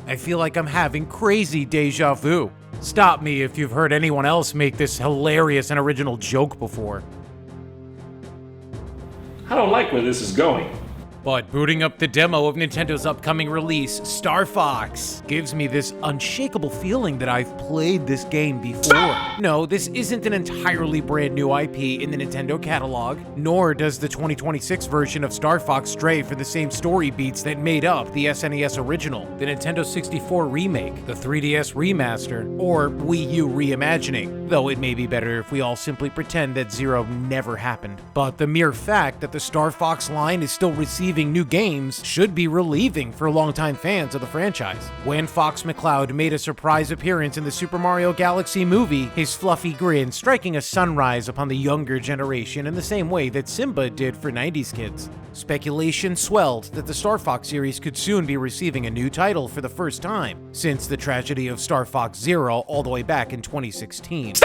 I feel like I'm having crazy deja vu. Stop me if you've heard anyone else make this hilarious and original joke before. I don't like where this is going. But booting up the demo of Nintendo's upcoming release, Star Fox, gives me this unshakable feeling that I've played this game before. No, this isn't an entirely brand new IP in the Nintendo catalog, nor does the 2026 version of Star Fox stray for the same story beats that made up the SNES original, the Nintendo 64 remake, the 3DS remaster, or Wii U reimagining, though it may be better if we all simply pretend that Zero never happened. But the mere fact that the Star Fox line is still receiving new games should be relieving for longtime fans of the franchise. When Fox McCloud made a surprise appearance in the Super Mario Galaxy movie, his fluffy grin striking a sunrise upon the younger generation in the same way that Simba did for 90s kids. Speculation swelled that the Star Fox series could soon be receiving a new title for the first time since the tragedy of Star Fox Zero all the way back in 2016.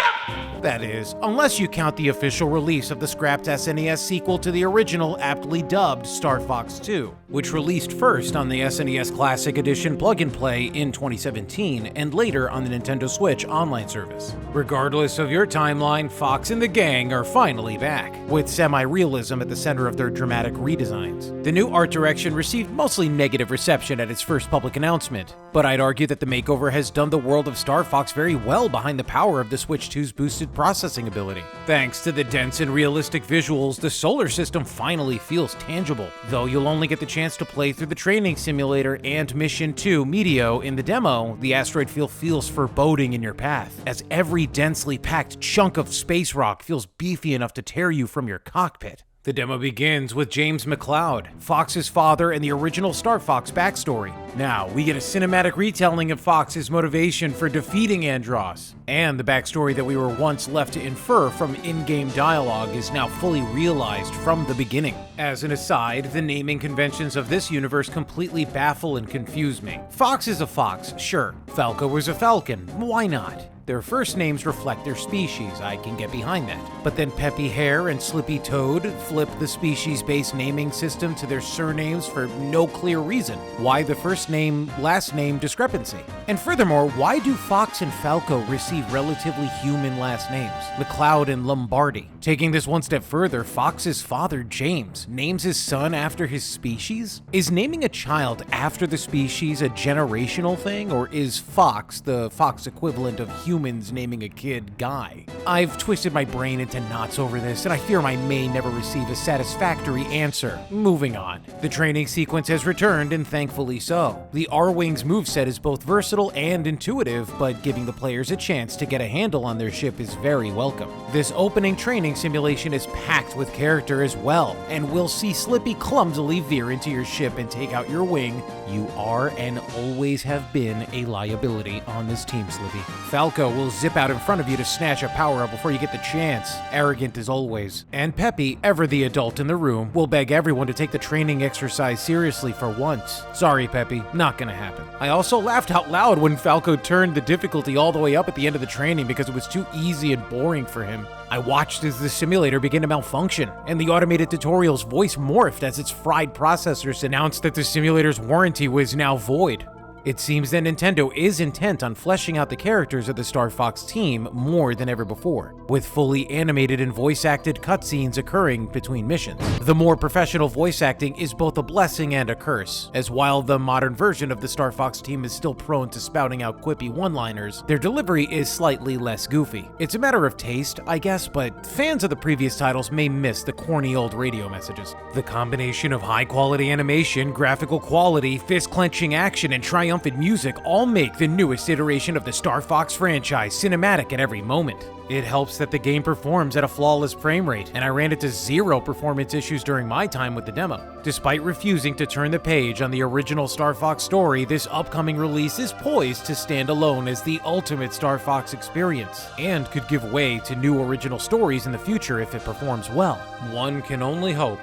That is, unless you count the official release of the scrapped SNES sequel to the original aptly dubbed Star Fox 2, which released first on the SNES Classic Edition plug-and-play in 2017 and later on the Nintendo Switch online service. Regardless of your timeline, Fox and the gang are finally back, with semi-realism at the center of their dramatic redesigns. The new art direction received mostly negative reception at its first public announcement, but I'd argue that the makeover has done the world of Star Fox very well behind the power of the Switch 2's boosted processing ability. Thanks to the dense and realistic visuals, the solar system finally feels tangible, though you'll only get the chance to play through the training simulator and Mission 2 Meteo in the demo. The asteroid field feels foreboding in your path, as every densely packed chunk of space rock feels beefy enough to tear you from your cockpit. The demo begins with James McCloud, Fox's father and the original Star Fox backstory. Now, we get a cinematic retelling of Fox's motivation for defeating Andross, and the backstory that we were once left to infer from in-game dialogue is now fully realized from the beginning. As an aside, the naming conventions of this universe completely baffle and confuse me. Fox is a fox, sure. Falco is a falcon, why not? Their first names reflect their species, I can get behind that. But then Peppy Hare and Slippy Toad flip the species-based naming system to their surnames for no clear reason. Why the first name, last name discrepancy? And furthermore, why do Fox and Falco receive relatively human last names? McCloud and Lombardi. Taking this one step further, Fox's father, James, names his son after his species? Is naming a child after the species a generational thing, or is Fox the Fox equivalent of humans naming a kid Guy? I've twisted my brain into knots over this, and I fear I may never receive a satisfactory answer. Moving on. The training sequence has returned, and thankfully so. The R-Wings moveset is both versatile and intuitive, but giving the players a chance to get a handle on their ship is very welcome. This opening training simulation is packed with character as well, and we'll see Slippy clumsily veer into your ship and take out your wing. You are and always have been a liability on this team, Slippy. Falco will zip out in front of you to snatch a power-up before you get the chance, arrogant as always. And Peppy, ever the adult in the room, will beg everyone to take the training exercise seriously for once. Sorry, Peppy, not gonna happen. I also laughed out loud when Falco turned the difficulty all the way up at the end of the training because it was too easy and boring for him. I watched as the simulator began to malfunction, and the automated tutorial's voice morphed as its fried processors announced that the simulator's warranty was now void. It seems that Nintendo is intent on fleshing out the characters of the Star Fox team more than ever before, with fully animated and voice-acted cutscenes occurring between missions. The more professional voice acting is both a blessing and a curse, as while the modern version of the Star Fox team is still prone to spouting out quippy one-liners, their delivery is slightly less goofy. It's a matter of taste, I guess, but fans of the previous titles may miss the corny old radio messages. The combination of high-quality animation, graphical quality, fist-clenching action, and triumphant music all make the newest iteration of the Star Fox franchise cinematic at every moment. It helps that the game performs at a flawless frame rate, and I ran into zero performance issues during my time with the demo. Despite refusing to turn the page on the original Star Fox story, this upcoming release is poised to stand alone as the ultimate Star Fox experience, and could give way to new original stories in the future if it performs well. One can only hope